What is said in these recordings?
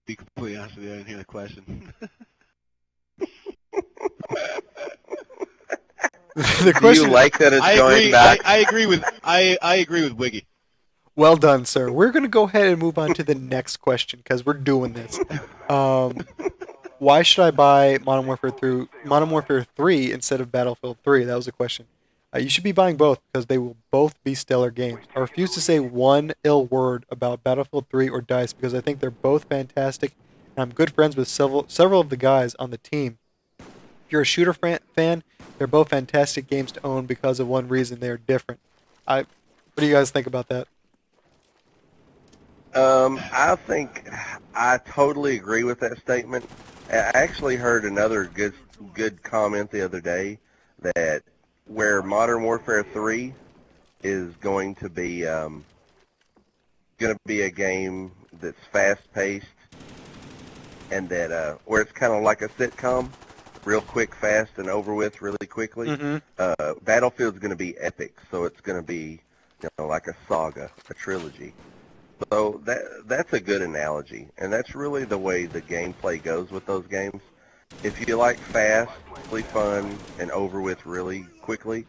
Be completely honest with you, I didn't hear the question. The question. Do you like that it's going back? I agree with Wiggy. Well done, sir. We're going to go ahead and move on to the next question because we're doing this. Why should I buy Modern Warfare 3 instead of Battlefield 3? That was the question. You should be buying both because they will both be stellar games. I refuse to say one ill word about Battlefield 3 or DICE because I think they're both fantastic, and I'm good friends with several of the guys on the team. If you're a shooter fan, they're both fantastic games to own because of one reason: they are different. What do you guys think about that? I think I totally agree with that statement. I actually heard another good comment the other day that where Modern Warfare 3 is going to be a game that's fast-paced and that where it's kind of like a sitcom, real quick, fast, and over with really quickly. Mm-hmm. Battlefield's going to be epic, so it's going to be like a saga, a trilogy. So that's a good analogy, and that's really the way the gameplay goes with those games. If you like fast, really fun, and over with really quickly,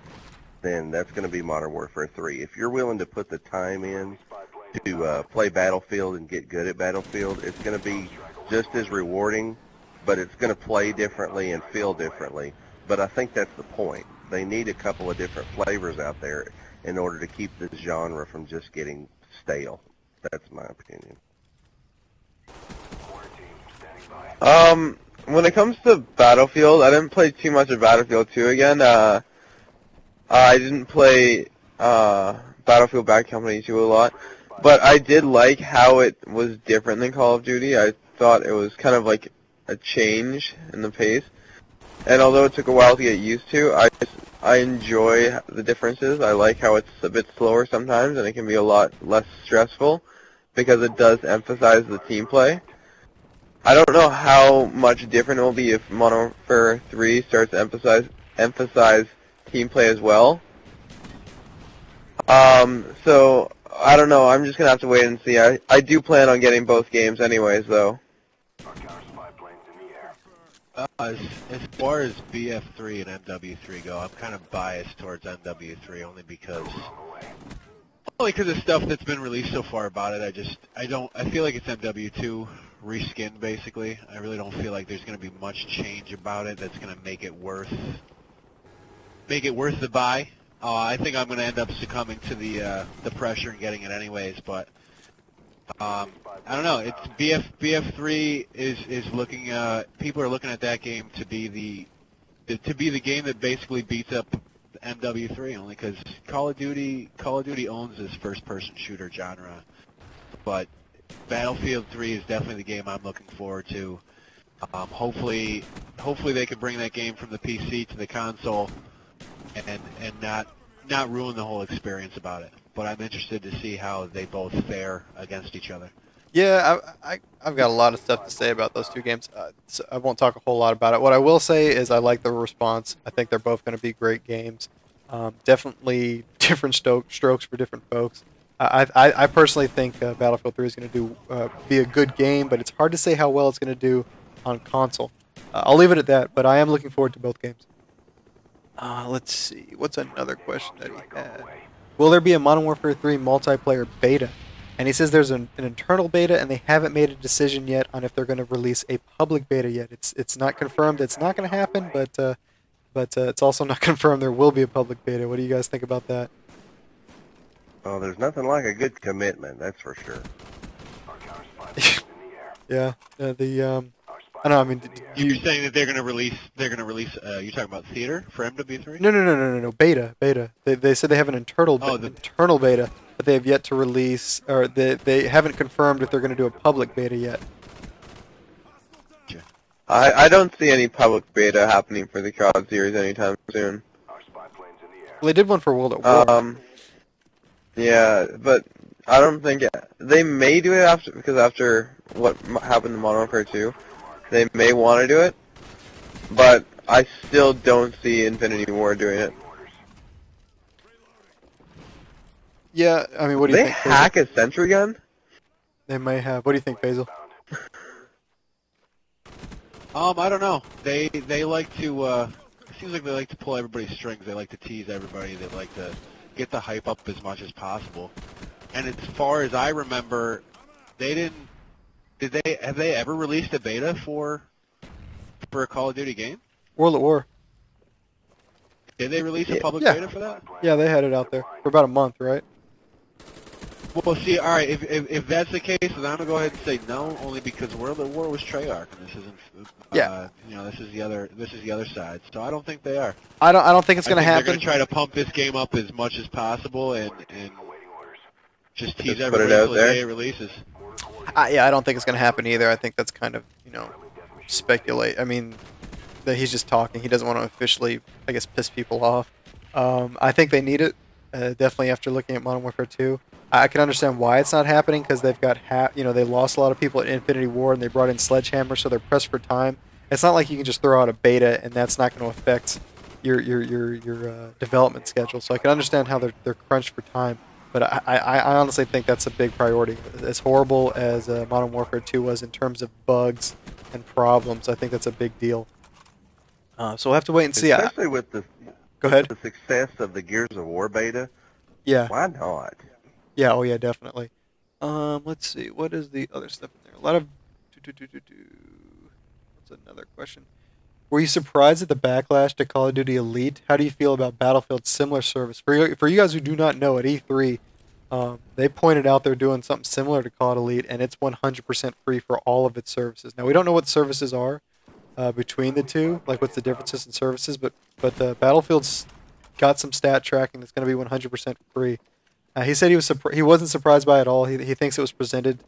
then that's going to be Modern Warfare 3. If you're willing to put the time in to play Battlefield and get good at Battlefield, it's going to be just as rewarding, but it's going to play differently and feel differently. But I think that's the point. They need a couple of different flavors out there in order to keep this genre from just getting stale. That's my opinion. When it comes to Battlefield, I didn't play too much of Battlefield 2 again. I didn't play Battlefield Bad Company 2 a lot, but I did like how it was different than Call of Duty. I thought it was kind of like a change in the pace, and although it took a while to get used to, I enjoy the differences. I like how it's a bit slower sometimes, and it can be a lot less stressful because it does emphasize the team play. I don't know how much different it will be if Modern Warfare 3 starts to emphasize team play as well. So, I don't know. I'm just going to have to wait and see. I do plan on getting both games anyways, though. As far as BF3 and MW3 go, I'm kind of biased towards MW3 only because of stuff that's been released so far about it. I feel like it's MW2 reskinned basically. I really don't feel like there's going to be much change about it that's going to make it worth the buy. I think I'm going to end up succumbing to the pressure and getting it anyways, but I don't know. It's BF3 is looking. People are looking at that game to be the game that basically beats up MW3 only because Call of Duty owns this first-person shooter genre, but Battlefield 3 is definitely the game I'm looking forward to. Hopefully they can bring that game from the PC to the console and not ruin the whole experience about it. But I'm interested to see how they both fare against each other. Yeah, I've got a lot of stuff to say about those two games. So I won't talk a whole lot about it. What I will say is I like the response. I think they're both going to be great games. Definitely different strokes for different folks. I personally think Battlefield 3 is going to be a good game, but it's hard to say how well it's going to do on console. I'll leave it at that, but I am looking forward to both games. Let's see. What's another question that he had? Will there be a Modern Warfare 3 multiplayer beta? And he says there's an internal beta, and they haven't made a decision yet on if they're going to release a public beta yet. It's not confirmed. It's not going to happen, but it's also not confirmed there will be a public beta. What do you guys think about that? Oh, there's nothing like a good commitment, that's for sure. Yeah. I don't know. I mean, You're saying that they're going to release. You're talking about theater for MW3? No. Beta. They said they have an internal beta, but they have yet to release, or they haven't confirmed if they're going to do a public beta yet. I don't see any public beta happening for the COD series anytime soon. Well, they did one for World at War. Yeah, but I don't think they may do it after what happened in Modern Warfare 2. They may want to do it, but I still don't see Infinity Ward doing it. Yeah, I mean, what do you think? They hack a sentry gun? They may have. What do you think, Basil? I don't know. They like to. It seems like they like to pull everybody's strings. They like to tease everybody. They like to get the hype up as much as possible. And as far as I remember, they didn't. Have they ever released a beta for a Call of Duty game? World at War. Did they release a public Yeah. beta for that? Yeah, they had it out there for about a month, right? Well, see, all right. If that's the case, then I'm gonna go ahead and say no, only because World at War was Treyarch, and this isn't. Yeah. This is the other side. So I don't think they are. I don't think it's I going to think happen. They're gonna try to pump this game up as much as possible and just tease Just put it everybody out until the there. day it releases. Yeah, I don't think it's going to happen either. I think that's kind of, speculate. I mean, that he's just talking. He doesn't want to officially, I guess, piss people off. I think they need it, definitely after looking at Modern Warfare 2. I can understand why it's not happening because they've got, they lost a lot of people at Infinity War and they brought in Sledgehammer, so they're pressed for time. It's not like you can just throw out a beta and that's not going to affect your development schedule. So I can understand how they're crunched for time. But I honestly think that's a big priority. As horrible as Modern Warfare 2 was in terms of bugs and problems, I think that's a big deal. So we'll have to wait and see. Especially with the Go ahead. the success of the Gears of War beta. Yeah. Why not? Yeah. Oh yeah, definitely. Let's see. What is the other stuff in there? A lot of. What's another question? Were you surprised at the backlash to Call of Duty Elite? How do you feel about Battlefield's similar service? For you guys who do not know, at E3, they pointed out they're doing something similar to COD Elite, and it's 100% free for all of its services. Now, we don't know what the services are between the two, like what's the differences in services, but Battlefield's got some stat tracking that's going to be 100% free. He said he wasn't surprised by it at all. He thinks it was presented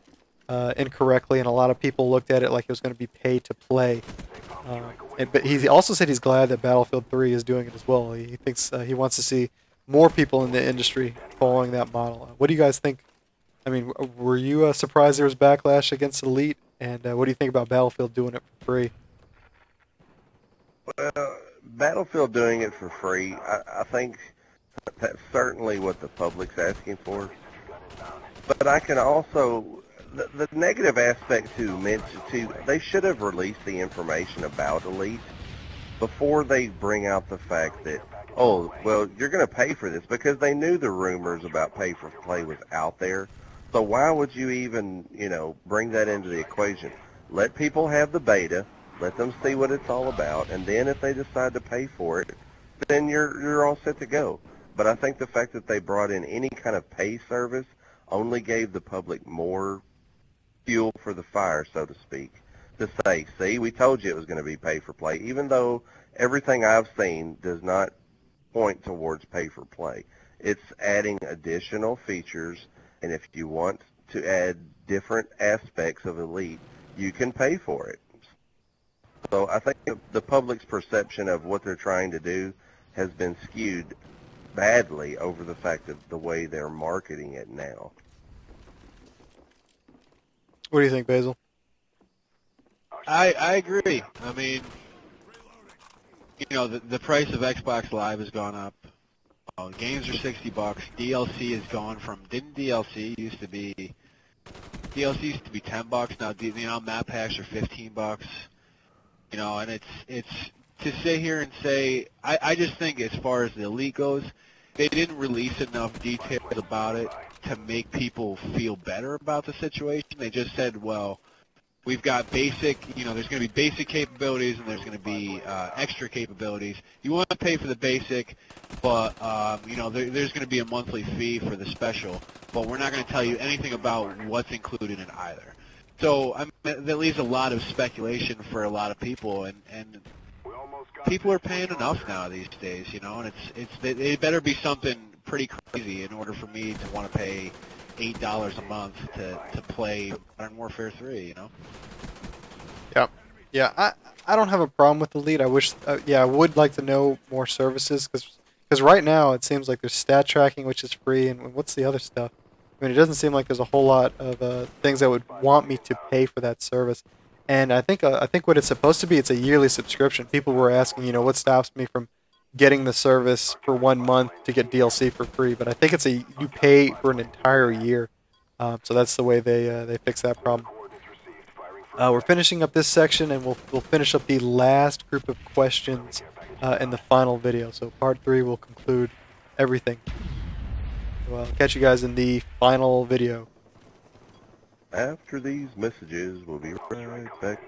incorrectly, and a lot of people looked at it like it was going to be pay to play. But he also said he's glad that Battlefield 3 is doing it as well. He thinks he wants to see more people in the industry following that model. What do you guys think? I mean, were you surprised there was backlash against Elite? And what do you think about Battlefield doing it for free? Well, Battlefield doing it for free, I think that's certainly what the public's asking for. But I can also, the negative aspect to mention too, they should have released the information about Elite before they bring out the fact that, oh, well, you're going to pay for this, because they knew the rumors about pay for play was out there. So why would you even, bring that into the equation? Let people have the beta, let them see what it's all about, and then if they decide to pay for it, then you're all set to go. But I think the fact that they brought in any kind of pay service only gave the public more fuel for the fire, so to speak, to say, see, we told you it was going to be pay for play, even though everything I've seen does not point towards pay for play. It's adding additional features, and if you want to add different aspects of Elite, you can pay for it. So I think the public's perception of what they're trying to do has been skewed badly over the fact of the way they're marketing it now. What do you think, Basil? I agree. I mean, the price of Xbox Live has gone up. Games are $60. DLC has gone from DLC used to be $10. Now map packs are $15. And it's to sit here and say, I just think as far as the Elite goes, they didn't release enough details about it to make people feel better about the situation. They just said, well, we've got basic, there's going to be basic capabilities and there's going to be extra capabilities. You want to pay for the basic, but, there's going to be a monthly fee for the special, but we're not going to tell you anything about what's included in either. So that leaves a lot of speculation for a lot of people, and people are paying enough now these days, and it better be something pretty crazy in order for me to want to pay $8 a month to play Modern Warfare 3, Yeah, I don't have a problem with Elite. I wish, I would like to know more services, because right now it seems like there's stat tracking, which is free, and what's the other stuff? I mean, it doesn't seem like there's a whole lot of things that would want me to pay for that service. And I think what it's supposed to be, it's a yearly subscription. People were asking, what stops me from getting the service for 1 month to get DLC for free? But I think you pay for an entire year. So that's the way they fix that problem. We're finishing up this section, and we'll finish up the last group of questions in the final video. So part 3 will conclude everything. So I'll catch you guys in the final video. After these messages, we'll be right back.